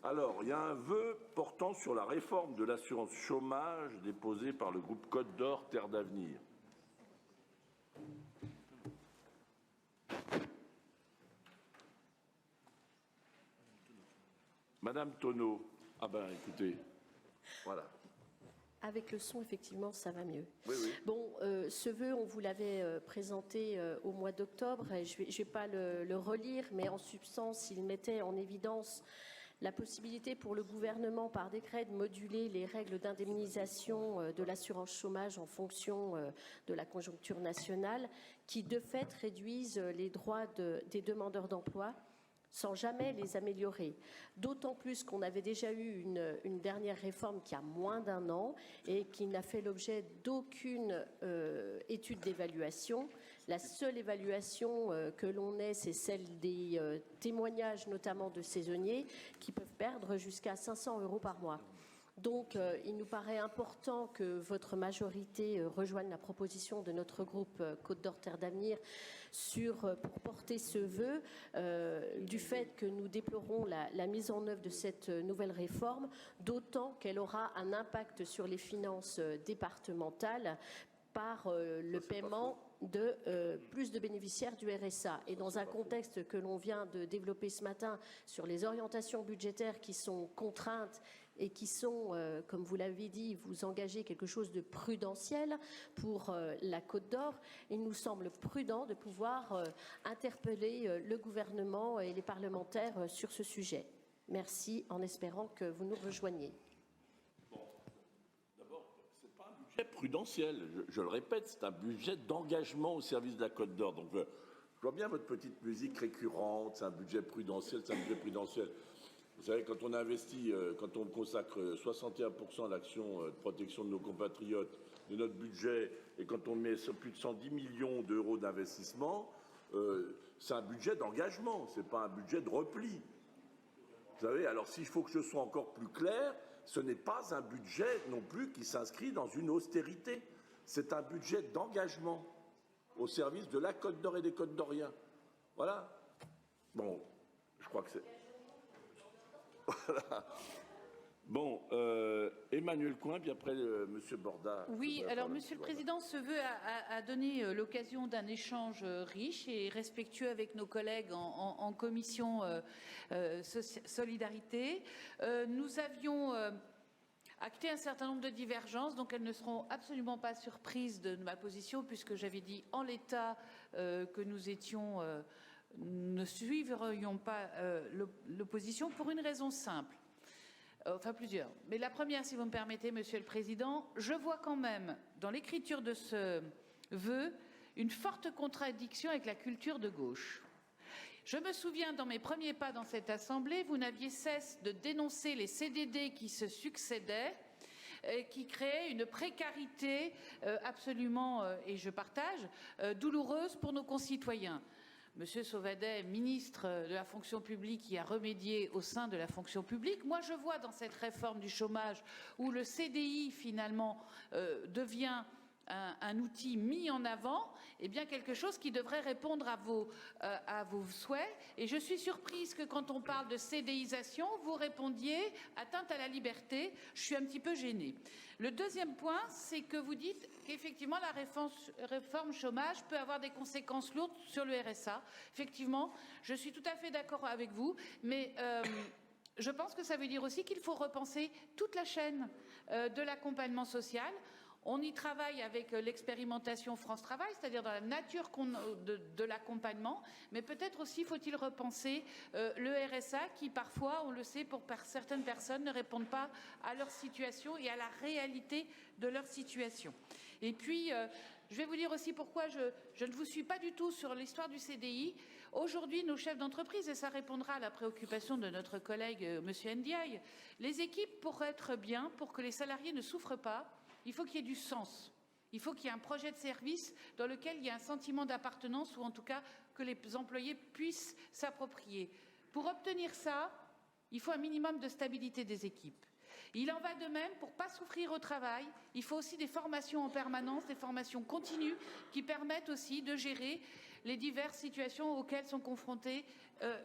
Alors, il y a un vœu portant sur la réforme de l'assurance chômage déposé par le groupe Côte d'Or, Terre d'Avenir. Madame Tonneau. Ah ben, écoutez, voilà. Avec le son, effectivement, ça va mieux. Oui, oui. Bon, ce vœu, on vous l'avait présenté au mois d'octobre. Je ne vais pas le relire, mais en substance, il mettait en évidence la possibilité pour le gouvernement, par décret, de moduler les règles d'indemnisation de l'assurance chômage en fonction de la conjoncture nationale, qui, de fait, réduisent les droits des demandeurs d'emploi sans jamais les améliorer. D'autant plus qu'on avait déjà eu une dernière réforme qui a moins d'un an et qui n'a fait l'objet d'aucune étude d'évaluation. La seule évaluation que l'on ait, c'est celle des témoignages, notamment de saisonniers, qui peuvent perdre jusqu'à 500 € par mois. Donc, il nous paraît important que votre majorité rejoigne la proposition de notre groupe Côte d'Or Terre d'Avenir pour porter ce vœu du fait que nous déplorons la mise en œuvre de cette nouvelle réforme, d'autant qu'elle aura un impact sur les finances départementales par le paiement de plus de bénéficiaires du RSA. Et dans un contexte que l'on vient de développer ce matin sur les orientations budgétaires qui sont contraintes et qui sont, comme vous l'avez dit, vous engagez quelque chose de prudentiel pour la Côte d'Or, il nous semble prudent de pouvoir interpeller le gouvernement et les parlementaires sur ce sujet. Merci, en espérant que vous nous rejoigniez. Budget prudentiel, je le répète, c'est un budget d'engagement au service de la Côte d'Or. Donc, je vois bien votre petite musique récurrente, c'est un budget prudentiel, c'est un budget prudentiel. Vous savez, quand on investit, quand on consacre 61% à l'action de protection de nos compatriotes de notre budget, et quand on met plus de 110 millions d'euros d'investissement, c'est un budget d'engagement, c'est pas un budget de repli. Vous savez, alors s'il faut que je sois encore plus clair, ce n'est pas un budget non plus qui s'inscrit dans une austérité. C'est un budget d'engagement au service de la Côte d'Or et des Côtes d'Oriens. Voilà. Bon, je crois que c'est... Voilà. Bon, Emmanuel Coin, puis après Monsieur Borda. Oui, alors Monsieur le Président, ce vœu a donné l'occasion d'un échange riche et respectueux avec nos collègues en commission Solidarité. Nous avions acté un certain nombre de divergences, donc elles ne seront absolument pas surprises de ma position, puisque j'avais dit en l'état que nous étions... ne suivrions pas l'opposition pour une raison simple. Enfin, plusieurs. Mais la première, si vous me permettez, Monsieur le Président, je vois quand même, dans l'écriture de ce vœu, une forte contradiction avec la culture de gauche. Je me souviens, dans mes premiers pas dans cette Assemblée, vous n'aviez cesse de dénoncer les CDD qui se succédaient, qui créaient une précarité absolument, et je partage, douloureuse pour nos concitoyens. Monsieur Sauvadet, ministre de la fonction publique, qui a remédié au sein de la fonction publique. Moi, je vois dans cette réforme du chômage où le CDI, finalement, devient un outil mis en avant, eh bien quelque chose qui devrait répondre à vos souhaits. Et je suis surprise que quand on parle de CDIsation, vous répondiez atteinte à la liberté. Je suis un petit peu gênée. Le deuxième point, c'est que vous dites qu'effectivement la réforme chômage peut avoir des conséquences lourdes sur le RSA. Effectivement, je suis tout à fait d'accord avec vous, mais je pense que ça veut dire aussi qu'il faut repenser toute la chaîne de l'accompagnement social. On y travaille avec l'expérimentation France Travail, c'est-à-dire dans la nature de l'accompagnement, mais peut-être aussi faut-il repenser le RSA qui, parfois, on le sait, pour certaines personnes, ne répondent pas à leur situation et à la réalité de leur situation. Et puis, je vais vous dire aussi pourquoi je ne vous suis pas du tout sur l'histoire du CDI. Aujourd'hui, nos chefs d'entreprise, et ça répondra à la préoccupation de notre collègue M. Ndiaye, les équipes, pour être bien, pour que les salariés ne souffrent pas, il faut qu'il y ait du sens. Il faut qu'il y ait un projet de service dans lequel il y ait un sentiment d'appartenance ou en tout cas que les employés puissent s'approprier. Pour obtenir ça, il faut un minimum de stabilité des équipes. Il en va de même pour ne pas souffrir au travail. Il faut aussi des formations en permanence, des formations continues qui permettent aussi de gérer les diverses situations auxquelles sont confrontés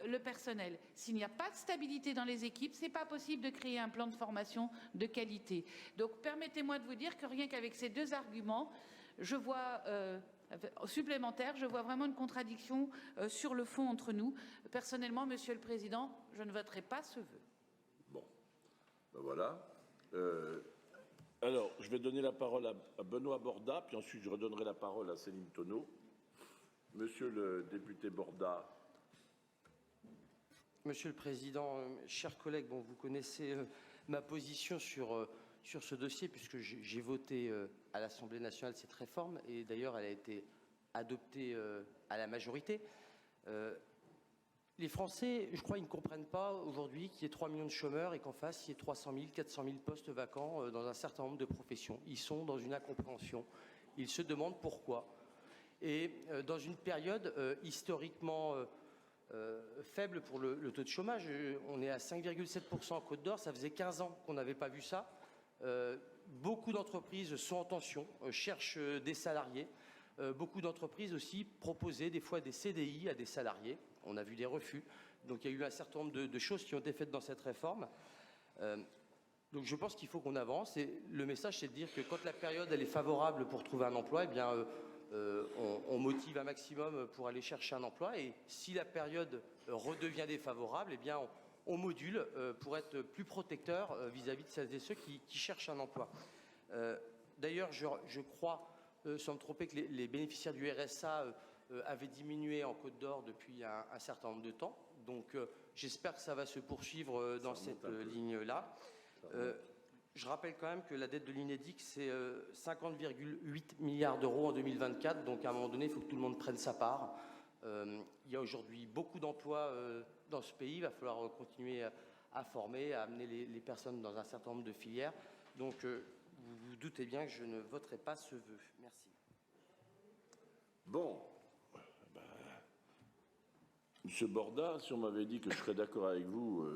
le personnel. S'il n'y a pas de stabilité dans les équipes, ce n'est pas possible de créer un plan de formation de qualité. Donc permettez-moi de vous dire que rien qu'avec ces deux arguments, je vois supplémentaire, je vois vraiment une contradiction sur le fond entre nous. Personnellement, Monsieur le Président, je ne voterai pas ce vœu. Bon, ben voilà. Alors, je vais donner la parole à Benoît Borda, puis ensuite je redonnerai la parole à Céline Tonneau. Monsieur le député Borda. Monsieur le Président, chers collègues, bon, vous connaissez ma position sur ce dossier, puisque j'ai voté à l'Assemblée nationale cette réforme, et d'ailleurs elle a été adoptée à la majorité. Les Français, je crois, ils ne comprennent pas aujourd'hui qu'il y ait 3 millions de chômeurs et qu'en face, il y ait 300 000, 400 000 postes vacants dans un certain nombre de professions. Ils sont dans une incompréhension. Ils se demandent pourquoi. Et dans une période historiquement faible pour le taux de chômage, on est à 5,7% en Côte d'Or, ça faisait 15 ans qu'on n'avait pas vu ça. Beaucoup d'entreprises sont en tension, cherchent des salariés. Beaucoup d'entreprises aussi proposaient des fois des CDI à des salariés. On a vu des refus. Donc il y a eu un certain nombre de choses qui ont été faites dans cette réforme. Donc je pense qu'il faut qu'on avance. Et le message, c'est de dire que quand la période elle est favorable pour trouver un emploi, eh bien, on motive un maximum pour aller chercher un emploi. Et si la période redevient défavorable, eh bien, on module pour être plus protecteur vis-à-vis de celles et ceux qui cherchent un emploi. D'ailleurs, je crois, sans me tromper, que les bénéficiaires du RSA avaient diminué en Côte d'Or depuis un certain nombre de temps. Donc, j'espère que ça va se poursuivre dans cette ligne-là. Je rappelle quand même que la dette de l'UNEDIC, c'est 50,8 milliards d'euros en 2024. Donc, à un moment donné, il faut que tout le monde prenne sa part. Il y a aujourd'hui beaucoup d'emplois dans ce pays. Il va falloir continuer à former, à amener les personnes dans un certain nombre de filières. Donc, vous vous doutez bien que je ne voterai pas ce vœu. Merci. Bon. Monsieur Borda, si on m'avait dit que je serais d'accord avec vous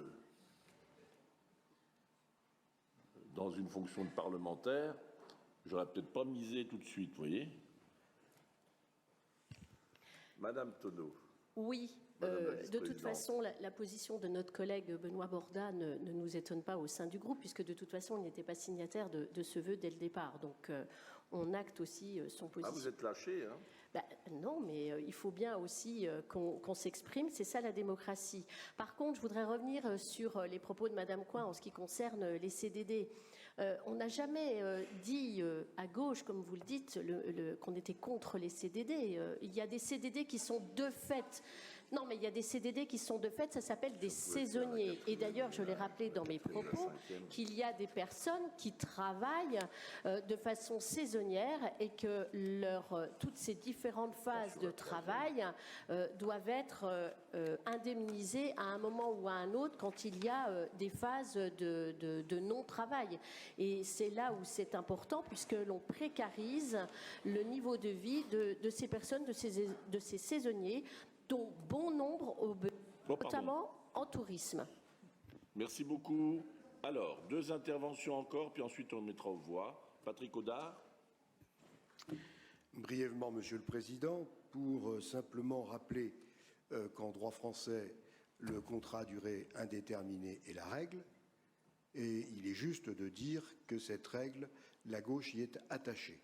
dans une fonction de parlementaire, j'aurais peut-être pas misé tout de suite, vous voyez. Madame Tonneau. Oui, de toute façon, la position de notre collègue Benoît Borda ne nous étonne pas au sein du groupe, puisque de toute façon, il n'était pas signataire de ce vœu dès le départ. Donc, on acte aussi son position. Ah, vous êtes lâché, hein? Non, mais il faut bien aussi qu'on s'exprime, c'est ça la démocratie. Par contre, je voudrais revenir sur les propos de Madame Coin en ce qui concerne les CDD. On n'a jamais dit à gauche, comme vous le dites, qu'on était contre les CDD. Il y a des CDD qui sont de fait... Non, mais il y a des CDD qui sont de fait, ça s'appelle des saisonniers. Et d'ailleurs, je l'ai rappelé dans mes propos, qu'il y a des personnes qui travaillent de façon saisonnière et que toutes ces différentes phases de travail doivent être indemnisées à un moment ou à un autre quand il y a des phases de non-travail. Et c'est là où c'est important, puisque l'on précarise le niveau de vie de ces personnes, de ces saisonniers, dont bon nombre, notamment en tourisme. Merci beaucoup. Alors, 2 interventions encore, puis ensuite on mettra aux voix. Patrick Audard. Brièvement, Monsieur le Président, pour simplement rappeler qu'en droit français, le contrat à durée indéterminée est la règle, et il est juste de dire que cette règle, la gauche y est attachée.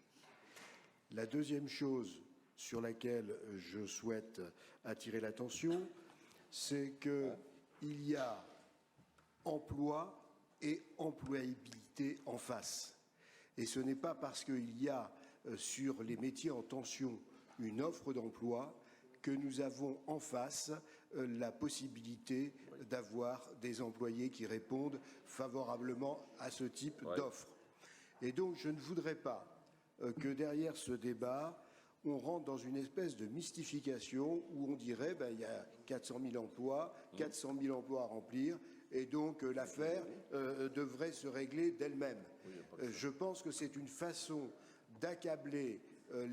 La deuxième chose sur laquelle je souhaite attirer l'attention, c'est qu'il y a emploi et employabilité en face. Et ce n'est pas parce qu'il y a sur les métiers en tension une offre d'emploi que nous avons en face la possibilité d'avoir des employés qui répondent favorablement à ce type d'offre. Et donc je ne voudrais pas que derrière ce débat, on rentre dans une espèce de mystification où on dirait il y a 400 000 emplois, 400 000 emplois à remplir, et donc l'affaire devrait se régler d'elle-même. Je pense que c'est une façon d'accabler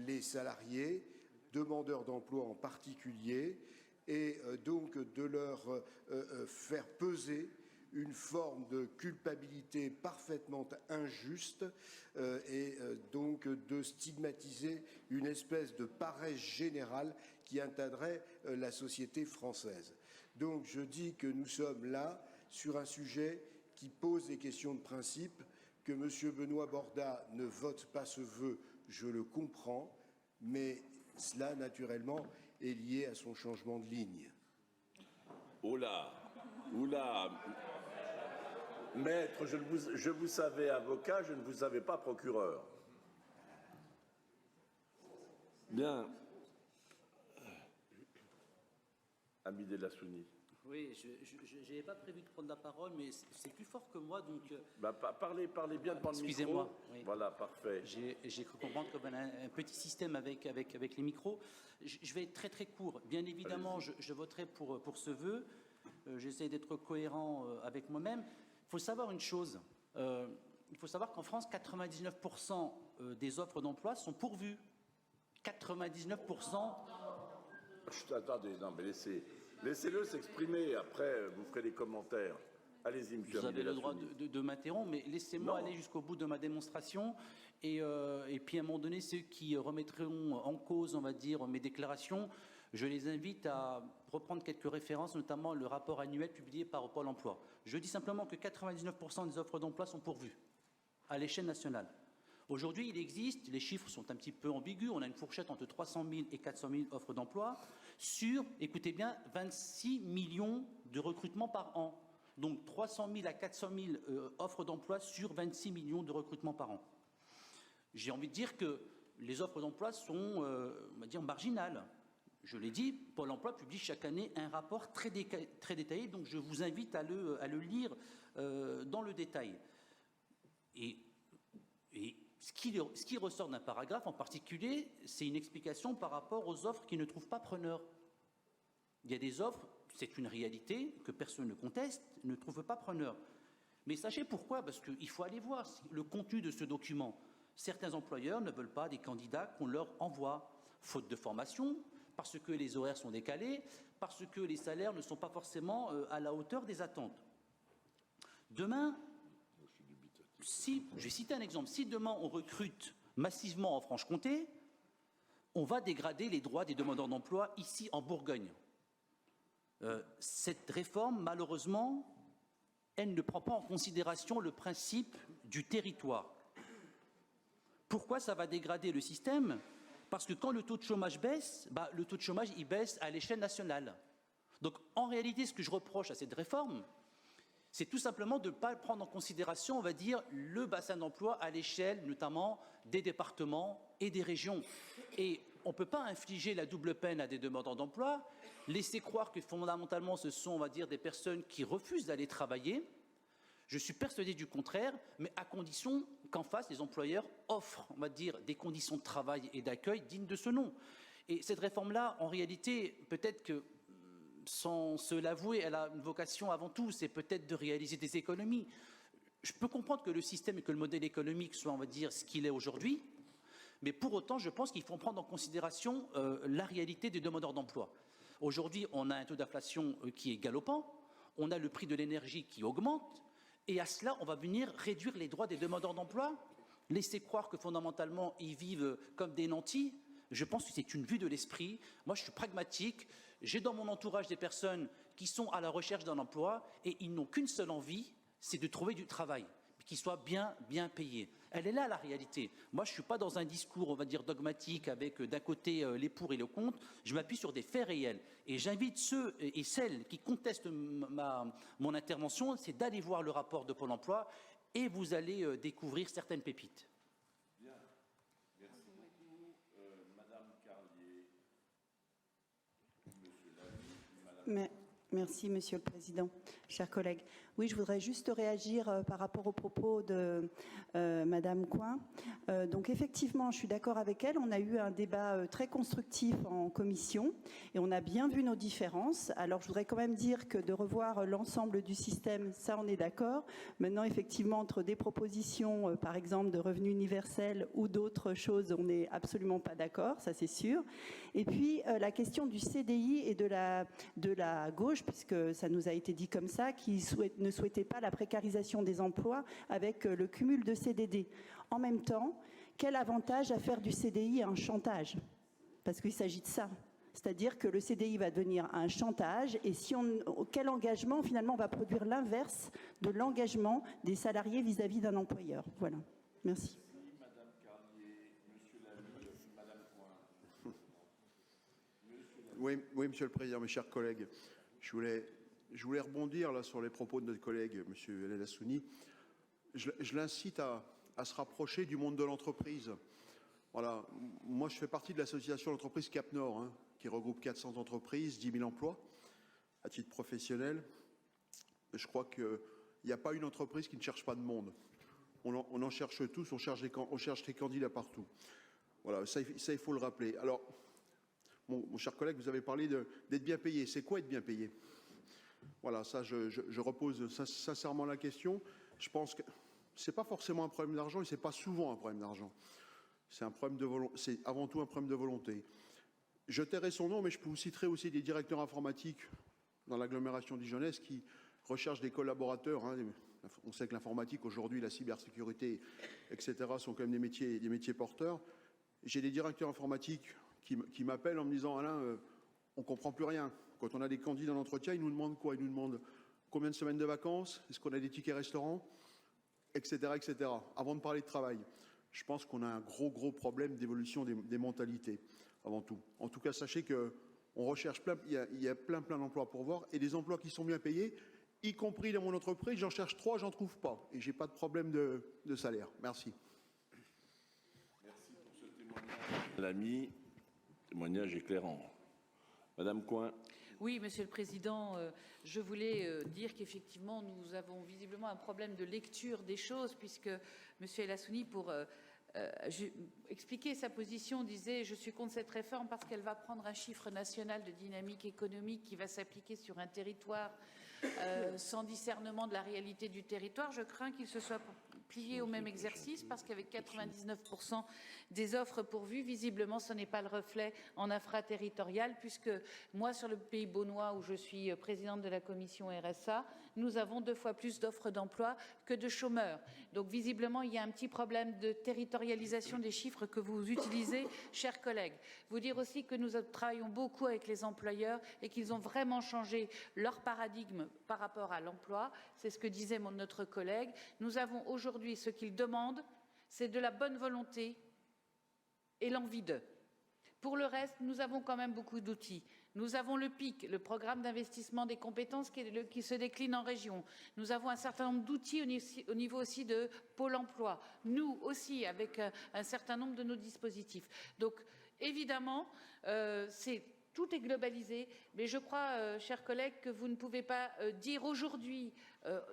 les salariés, demandeurs d'emploi en particulier, et donc de leur faire peser une forme de culpabilité parfaitement injuste et donc de stigmatiser une espèce de paresse générale qui atteindrait la société française. Donc je dis que nous sommes là sur un sujet qui pose des questions de principe, que M. Benoît Borda ne vote pas ce vœu, je le comprends, mais cela, naturellement, est lié à son changement de ligne. Oula, oula. Maître, je vous savais avocat, je ne vous savais pas procureur. Bien. Amidé Lassouni. Oui, je n'avais pas prévu de prendre la parole, mais c'est plus fort que moi, donc... Parlez bien devant le micro. Excusez-moi. Oui. Voilà, parfait. J'ai cru comprendre qu'on a un petit système avec les micros. Je vais être très très court. Bien évidemment, je voterai pour ce vœu. J'essaie d'être cohérent avec moi-même. Il faut savoir une chose. Il faut savoir qu'en France, 99% des offres d'emploi sont pourvues. 99%. Attendez, non, mais laissez-le s'exprimer. Après, vous ferez les commentaires. Allez-y, monsieur. Vous avez le droit de m'interrompre, mais laissez-moi aller jusqu'au bout de ma démonstration. Et puis, à un moment donné, ceux qui remettront en cause, on va dire, mes déclarations, je les invite à reprendre quelques références, notamment le rapport annuel publié par Pôle emploi. Je dis simplement que 99% des offres d'emploi sont pourvues à l'échelle nationale. Aujourd'hui, il existe, les chiffres sont un petit peu ambigus, on a une fourchette entre 300 000 et 400 000 offres d'emploi sur, écoutez bien, 26 millions de recrutements par an. Donc 300 000 à 400 000 offres d'emploi sur 26 millions de recrutements par an. J'ai envie de dire que les offres d'emploi sont, on va dire, marginales. Je l'ai dit, Pôle emploi publie chaque année un rapport très détaillé, donc je vous invite à le lire dans le détail. Et ce qui ressort d'un paragraphe en particulier, c'est une explication par rapport aux offres qui ne trouvent pas preneur. Il y a des offres, c'est une réalité que personne ne conteste, ne trouvent pas preneur. Mais sachez pourquoi, parce qu'il faut aller voir le contenu de ce document. Certains employeurs ne veulent pas des candidats qu'on leur envoie, faute de formation, parce que les horaires sont décalés, parce que les salaires ne sont pas forcément à la hauteur des attentes. Demain, je vais citer un exemple, si demain on recrute massivement en Franche-Comté, on va dégrader les droits des demandeurs d'emploi ici en Bourgogne. Cette réforme, malheureusement, elle ne prend pas en considération le principe du territoire. Pourquoi ça va dégrader le système ? Parce que quand le taux de chômage baisse, le taux de chômage il baisse à l'échelle nationale. Donc en réalité, ce que je reproche à cette réforme, c'est tout simplement de ne pas prendre en considération, on va dire, le bassin d'emploi à l'échelle notamment des départements et des régions. Et on ne peut pas infliger la double peine à des demandeurs d'emploi, laisser croire que fondamentalement ce sont, on va dire, des personnes qui refusent d'aller travailler. Je suis persuadé du contraire, mais à condition qu'en face, les employeurs offrent, on va dire, des conditions de travail et d'accueil dignes de ce nom. Et cette réforme-là, en réalité, peut-être que, sans se l'avouer, elle a une vocation avant tout, c'est peut-être de réaliser des économies. Je peux comprendre que le système et que le modèle économique soit, on va dire, ce qu'il est aujourd'hui, mais pour autant, je pense qu'il faut prendre en considération la réalité des demandeurs d'emploi. Aujourd'hui, on a un taux d'inflation qui est galopant, on a le prix de l'énergie qui augmente, et à cela, on va venir réduire les droits des demandeurs d'emploi, laisser croire que fondamentalement, ils vivent comme des nantis. Je pense que c'est une vue de l'esprit. Moi, je suis pragmatique. J'ai dans mon entourage des personnes qui sont à la recherche d'un emploi et ils n'ont qu'une seule envie, c'est de trouver du travail, qui soit bien payé. Elle est là, la réalité. Moi, je ne suis pas dans un discours, on va dire, dogmatique avec d'un côté les pour et le contre. Je m'appuie sur des faits réels. Et j'invite ceux et celles qui contestent mon intervention, c'est d'aller voir le rapport de Pôle emploi et vous allez découvrir certaines pépites. Bien. Merci beaucoup. Madame Carlier. Monsieur Lamy, Merci, Monsieur le Président. Chers collègues, oui, je voudrais juste réagir par rapport aux propos de Madame Coin. Donc effectivement, je suis d'accord avec elle. On a eu un débat très constructif en commission et on a bien vu nos différences. Alors je voudrais quand même dire que de revoir l'ensemble du système, ça on est d'accord. Maintenant, effectivement, entre des propositions, par exemple, de revenu universel ou d'autres choses, on n'est absolument pas d'accord, ça c'est sûr. Et puis la question du CDI et de la gauche, puisque ça nous a été dit comme ça, qui ne souhaitait pas la précarisation des emplois avec le cumul de CDD. En même temps, quel avantage à faire du CDI un chantage ? Parce qu'il s'agit de ça. C'est-à-dire que le CDI va devenir un chantage et quel engagement finalement va produire l'inverse de l'engagement des salariés vis-à-vis d'un employeur. Voilà. Merci. Madame Carlier, Monsieur Lamy, Madame Coin. Oui, Monsieur le Président, mes chers collègues, je voulais rebondir là sur les propos de notre collègue, Monsieur El Assouni. Je l'incite à se rapprocher du monde de l'entreprise. Voilà, moi je fais partie de l'association d'entreprise Cap Nord, hein, qui regroupe 400 entreprises, 10 000 emplois à titre professionnel. Je crois qu'il n'y a pas une entreprise qui ne cherche pas de monde. On en cherche tous, on cherche des candidats partout. Voilà, ça il faut le rappeler. Alors, mon cher collègue, vous avez parlé d'être bien payé. C'est quoi être bien payé? Voilà, ça je repose sincèrement la question. Je pense que ce n'est pas forcément un problème d'argent et ce n'est pas souvent un problème d'argent. C'est avant tout un problème de volonté. Je tairai son nom, mais je vous citerai aussi des directeurs informatiques dans l'agglomération dijonnaise qui recherchent des collaborateurs. Hein. On sait que l'informatique aujourd'hui, la cybersécurité, etc. sont quand même des métiers porteurs. J'ai des directeurs informatiques qui m'appellent en me disant « Alain, on ne comprend plus rien. Quand on a des candidats en entretien, ils nous demandent quoi? Ils nous demandent combien de semaines de vacances? Est-ce qu'on a des tickets restaurants? Etc. etc. » Avant de parler de travail. Je pense qu'on a un gros problème d'évolution des mentalités, avant tout. En tout cas, sachez qu'on recherche il y a plein d'emplois pour voir, et des emplois qui sont bien payés, y compris dans mon entreprise, j'en cherche 3, j'en trouve pas, et j'ai pas de problème de salaire. Merci. Merci pour ce témoignage. L'ami, témoignage éclairant. Madame Coin. Oui, Monsieur le Président, je voulais dire qu'effectivement, nous avons visiblement un problème de lecture des choses, puisque Monsieur El Assouni, pour expliquer sa position, disait « Je suis contre cette réforme parce qu'elle va prendre un chiffre national de dynamique économique qui va s'appliquer sur un territoire sans discernement de la réalité du territoire. Je crains qu'il se soit plié au même exercice parce qu'avec 99% des offres pourvues, visiblement, ce n'est pas le reflet en infraterritorial, puisque moi, sur le Pays Beaunois, où je suis présidente de la commission RSA, nous avons 2 fois plus d'offres d'emploi que de chômeurs. Donc, visiblement, il y a un petit problème de territorialisation des chiffres que vous utilisez, chers collègues. Vous dire aussi que nous travaillons beaucoup avec les employeurs et qu'ils ont vraiment changé leur paradigme par rapport à l'emploi. C'est ce que disait notre collègue. Nous avons aujourd'hui ce qu'ils demandent, c'est de la bonne volonté et l'envie d'eux. Pour le reste, nous avons quand même beaucoup d'outils. Nous avons le PIC, le programme d'investissement des compétences qui se décline en région. Nous avons un certain nombre d'outils au niveau aussi de Pôle emploi. Nous aussi, avec un certain nombre de nos dispositifs. Donc, évidemment, tout est globalisé, mais je crois, chers collègues, que vous ne pouvez pas dire aujourd'hui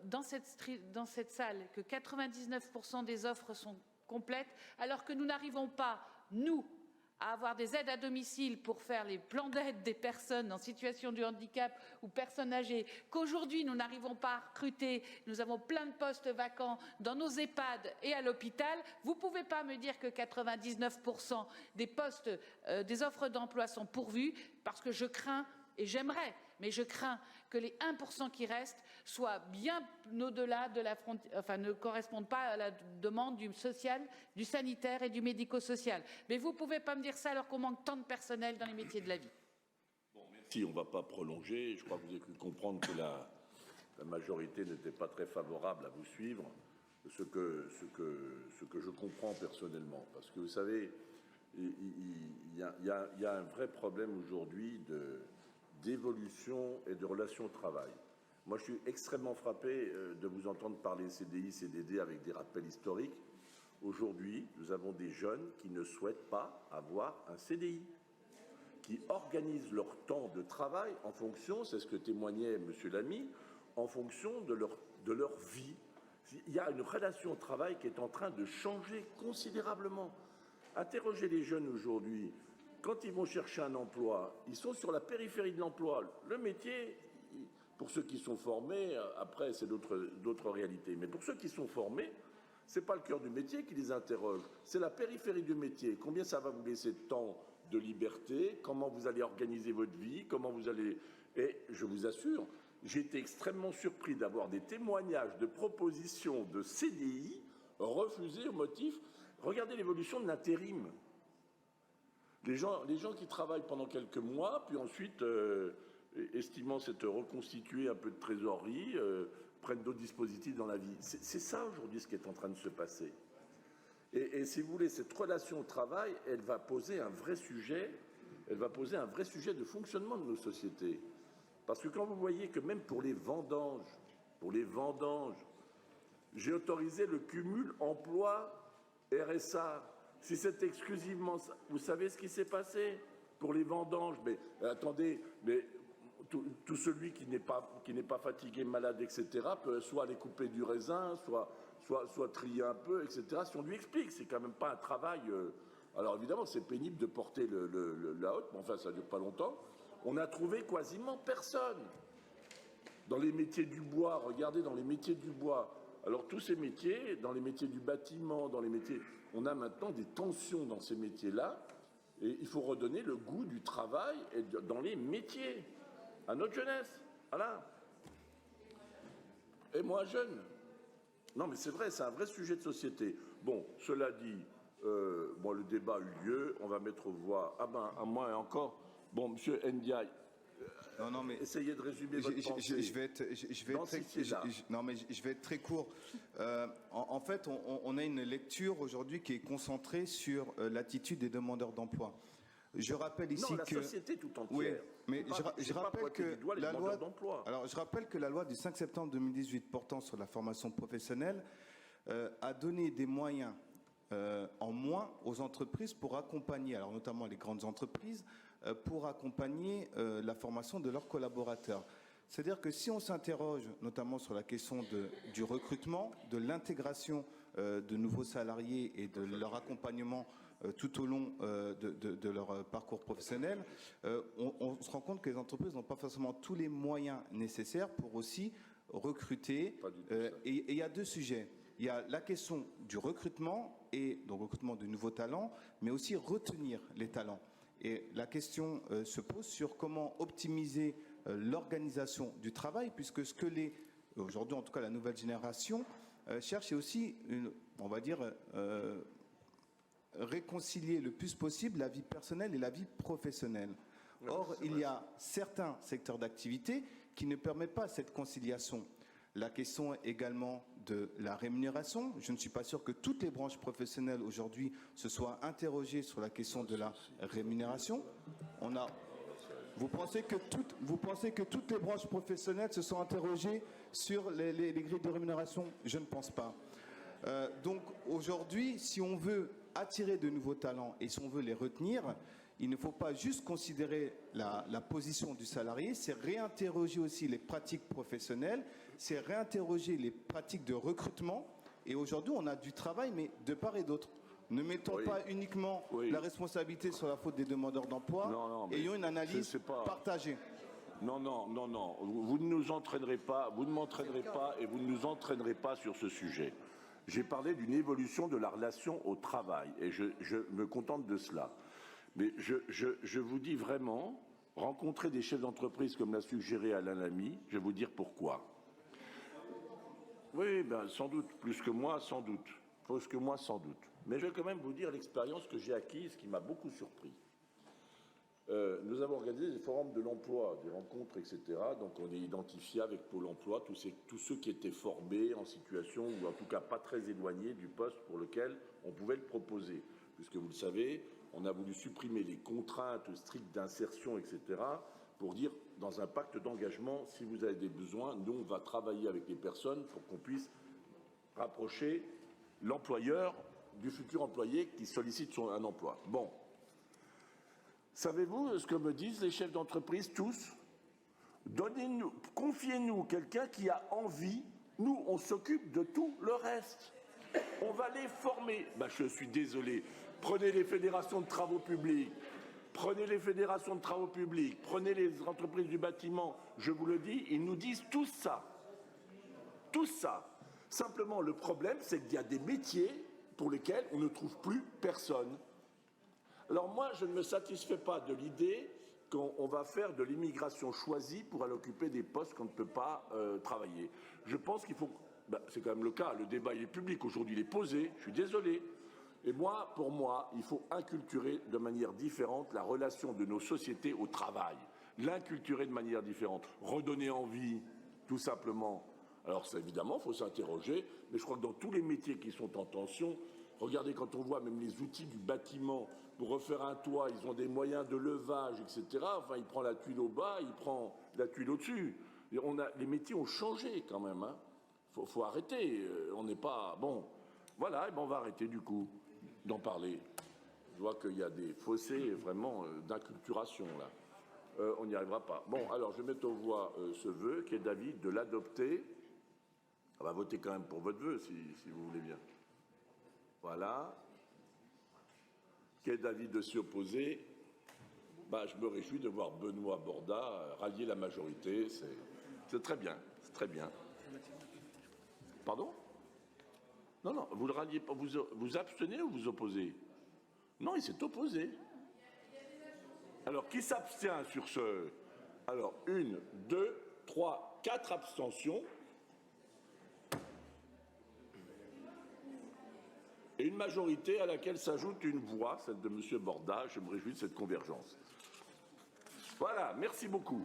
dans cette salle que 99% des offres sont complètes, alors que nous n'arrivons pas, nous, à avoir des aides à domicile pour faire les plans d'aide des personnes en situation de handicap ou personnes âgées, qu'aujourd'hui nous n'arrivons pas à recruter, nous avons plein de postes vacants dans nos EHPAD et à l'hôpital, vous ne pouvez pas me dire que 99% des postes, des offres d'emploi sont pourvus, parce que je crains, et j'aimerais, mais je crains que les 1% qui restent soient bien au-delà de la frontière, enfin ne correspondent pas à la demande du social, du sanitaire et du médico-social. Mais vous ne pouvez pas me dire ça alors qu'on manque tant de personnel dans les métiers de la vie. Bon, merci, on ne va pas prolonger. Je crois que vous avez cru comprendre que la majorité n'était pas très favorable à vous suivre, ce que je comprends personnellement. Parce que vous savez, il y a un vrai problème aujourd'hui d'évolution et de relations au travail. Moi, je suis extrêmement frappé de vous entendre parler CDI, CDD avec des rappels historiques. Aujourd'hui, nous avons des jeunes qui ne souhaitent pas avoir un CDI, qui organisent leur temps de travail en fonction, c'est ce que témoignait M. Lamy, en fonction de leur vie. Il y a une relation au travail qui est en train de changer considérablement. Interrogez les jeunes aujourd'hui. Quand ils vont chercher un emploi, ils sont sur la périphérie de l'emploi. Le métier, pour ceux qui sont formés, après c'est d'autres réalités, mais pour ceux qui sont formés, ce n'est pas le cœur du métier qui les interroge, c'est la périphérie du métier. Combien ça va vous laisser de temps de liberté? Comment vous allez organiser votre vie? Comment vous allez... Et je vous assure, j'ai été extrêmement surpris d'avoir des témoignages de propositions de CDI refusées au motif... Regardez l'évolution de l'intérim. Les gens qui travaillent pendant quelques mois, puis ensuite, estimant s'être reconstitué un peu de trésorerie, prennent d'autres dispositifs dans la vie. C'est ça aujourd'hui ce qui est en train de se passer. Et si vous voulez, cette relation au travail, elle va poser un vrai sujet de fonctionnement de nos sociétés. Parce que quand vous voyez que même pour les vendanges, j'ai autorisé le cumul emploi-RSA. Si c'est exclusivement ça, vous savez ce qui s'est passé pour les vendanges. Mais attendez, mais tout celui qui n'est pas fatigué, malade, etc., peut soit aller couper du raisin, soit trier un peu, etc. Si on lui explique, c'est quand même pas un travail. Alors évidemment, c'est pénible de porter la hotte, mais enfin, ça ne dure pas longtemps. On a trouvé quasiment personne. Dans les métiers du bois, regardez, dans les métiers du bois. Alors tous ces métiers, dans les métiers du bâtiment, dans les métiers, on a maintenant des tensions dans ces métiers-là, et il faut redonner le goût du travail dans les métiers à notre jeunesse. Voilà. Et moi, jeune. Non, mais c'est vrai, c'est un vrai sujet de société. Bon, cela dit, le débat a eu lieu, on va mettre aux voix. Ah ben, à moi et encore. Bon, Monsieur Ndiaye, non, mais essayez de résumer votre pensée. Je vais être très court. En fait, on a une lecture aujourd'hui qui est concentrée sur l'attitude des demandeurs d'emploi. Je rappelle ici la société tout entière. Oui, mais je rappelle que la loi. Alors, je rappelle que la loi du 5 septembre 2018 portant sur la formation professionnelle a donné des moyens en moins aux entreprises pour accompagner, alors notamment les grandes entreprises, pour accompagner la formation de leurs collaborateurs. C'est-à-dire que si on s'interroge notamment sur la question du recrutement, de l'intégration de nouveaux salariés et de leur accompagnement tout au long de leur parcours professionnel, on se rend compte que les entreprises n'ont pas forcément tous les moyens nécessaires pour aussi recruter. Et il y a deux sujets. Il y a la question du recrutement, et donc recrutement de nouveaux talents, mais aussi retenir les talents. Et la question se pose sur comment optimiser l'organisation du travail, puisque ce que aujourd'hui en tout cas la nouvelle génération cherche, c'est aussi, réconcilier le plus possible la vie personnelle et la vie professionnelle. Or, il y a certains secteurs d'activité qui ne permettent pas cette conciliation. La question également de la rémunération. Je ne suis pas sûr que toutes les branches professionnelles aujourd'hui se soient interrogées sur la question de la rémunération. Vous pensez que toutes les branches professionnelles se sont interrogées sur les grilles de rémunération? Je ne pense pas. Donc aujourd'hui, si on veut attirer de nouveaux talents et si on veut les retenir, il ne faut pas juste considérer la position du salarié, c'est réinterroger aussi les pratiques professionnelles, c'est réinterroger les pratiques de recrutement. Et aujourd'hui, on a du travail, mais de part et d'autre. Ne mettons pas uniquement la responsabilité sur la faute des demandeurs d'emploi, ayons une analyse partagée. Non, vous ne nous entraînerez pas, vous ne m'entraînerez pas et vous ne nous entraînerez pas sur ce sujet. J'ai parlé d'une évolution de la relation au travail et je me contente de cela. Mais je vous dis vraiment, rencontrer des chefs d'entreprise comme l'a suggéré Alain Lamy, je vais vous dire pourquoi. Oui, sans doute, plus que moi, sans doute. Mais je vais quand même vous dire l'expérience que j'ai acquise qui m'a beaucoup surpris. Nous avons organisé des forums de l'emploi, des rencontres, etc. Donc on est identifié avec Pôle emploi tous ceux qui étaient formés en situation, ou en tout cas pas très éloignés du poste pour lequel on pouvait le proposer. Puisque vous le savez, on a voulu supprimer les contraintes strictes d'insertion, etc. pour dire, dans un pacte d'engagement, si vous avez des besoins, nous on va travailler avec les personnes pour qu'on puisse rapprocher l'employeur du futur employé qui sollicite un emploi. Bon. Savez-vous ce que me disent les chefs d'entreprise tous? Confiez-nous quelqu'un qui a envie, nous on s'occupe de tout le reste. On va les former. Je suis désolé. Prenez les fédérations de travaux publics, prenez les entreprises du bâtiment, je vous le dis, ils nous disent tout ça. Tout ça. Simplement, le problème, c'est qu'il y a des métiers pour lesquels on ne trouve plus personne. Alors moi, je ne me satisfais pas de l'idée qu'on va faire de l'immigration choisie pour aller occuper des postes qu'on ne peut pas travailler. Je pense qu'il faut... c'est quand même le cas, le débat il est public, aujourd'hui il est posé, je suis désolé. Et moi, pour moi, il faut inculturer de manière différente la relation de nos sociétés au travail. L'inculturer de manière différente. Redonner envie, tout simplement. Alors, évidemment, il faut s'interroger, mais je crois que dans tous les métiers qui sont en tension, regardez quand on voit même les outils du bâtiment, pour refaire un toit, ils ont des moyens de levage, etc. Enfin, il prend la tuile au bas, il prend la tuile au-dessus. Les métiers ont changé quand même. Hein. Faut arrêter. On n'est pas... Bon, voilà, et ben on va arrêter du coup d'en parler. Je vois qu'il y a des fossés vraiment d'inculturation là. On n'y arrivera pas. Bon, alors je vais mettre aux voix ce vœu qui est d'avis de l'adopter. On va voter quand même pour votre vœu si vous voulez bien. Voilà. Qui est d'avis de s'y opposer? Je me réjouis de voir Benoît Borda rallier la majorité. C'est très bien. C'est très bien. Pardon? Non, vous le ralliez pas. Vous abstenez ou vous opposez? Non, il s'est opposé. Alors, qui s'abstient sur ce? Alors, 1, 2, 3, 4 abstentions. Et une majorité à laquelle s'ajoute une voix, celle de M. Borda. Je me réjouis de cette convergence. Voilà, merci beaucoup.